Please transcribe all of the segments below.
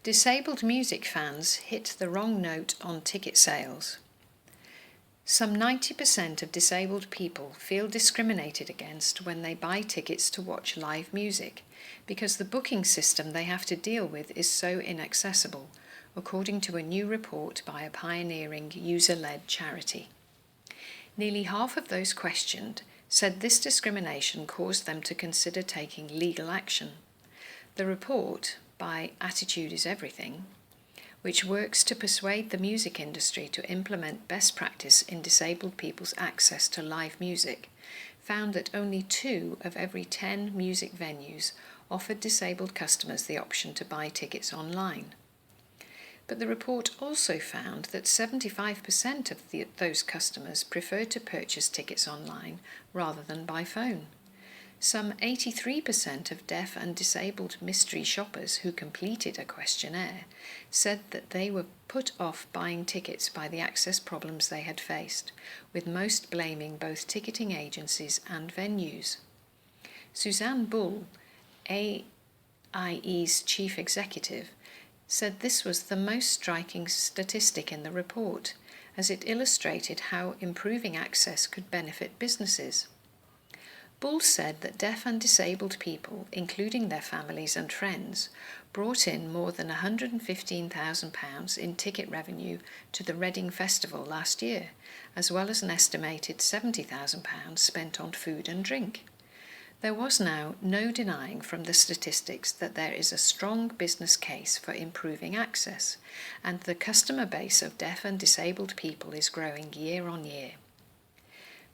Disabled music fans hit the wrong note on ticket sales. Some 90% of disabled people feel discriminated against when they buy tickets to watch live music because the booking system they have to deal with is so inaccessible, according to a new report by a pioneering user-led charity. Nearly half of those questioned said this discrimination caused them to consider taking legal action. The report, by Attitude is Everything, which works to persuade the music industry to implement best practice in disabled people's access to live music, found that only 2 of every 10 music venues offered disabled customers the option to buy tickets online. But the report also found that 75% of those customers preferred to purchase tickets online rather than by phone. Some 83% of deaf and disabled mystery shoppers who completed a questionnaire said that they were put off buying tickets by the access problems they had faced, with most blaming both ticketing agencies and venues. Suzanne Bull, AIE's chief executive, said this was the most striking statistic in the report, as it illustrated how improving access could benefit businesses. Bull said that deaf and disabled people, including their families and friends, brought in more than £115,000 in ticket revenue to the Reading Festival last year, as well as an estimated £70,000 spent on food and drink. There was now no denying from the statistics that there is a strong business case for improving access, and the customer base of deaf and disabled people is growing year on year.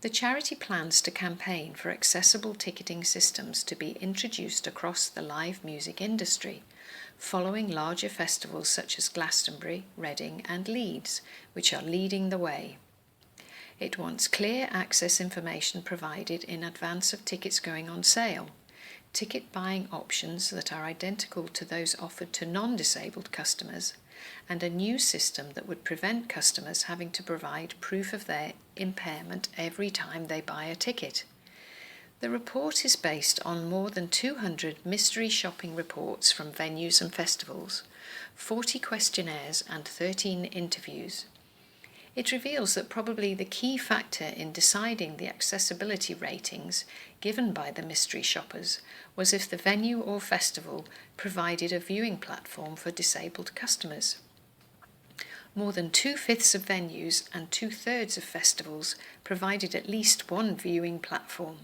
The charity plans to campaign for accessible ticketing systems to be introduced across the live music industry, following larger festivals such as Glastonbury, Reading and Leeds, which are leading the way. It wants clear access information provided in advance of tickets going on sale, ticket buying options that are identical to those offered to non-disabled customers, and a new system that would prevent customers having to provide proof of their impairment every time they buy a ticket. The report is based on more than 200 mystery shopping reports from venues and festivals, 40 questionnaires and 13 interviews. It reveals that probably the key factor in deciding the accessibility ratings given by the mystery shoppers was if the venue or festival provided a viewing platform for disabled customers. More than 2/5 of venues and 2/3 of festivals provided at least one viewing platform.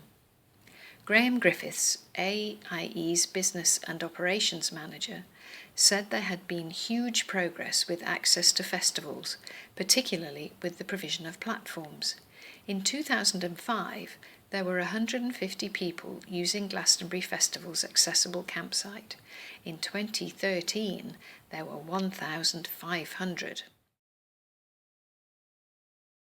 Graham Griffiths, AIE's Business and Operations Manager, said there had been huge progress with access to festivals, particularly with the provision of platforms. In 2005, there were 150 people using Glastonbury Festival's accessible campsite. In 2013, there were 1,500.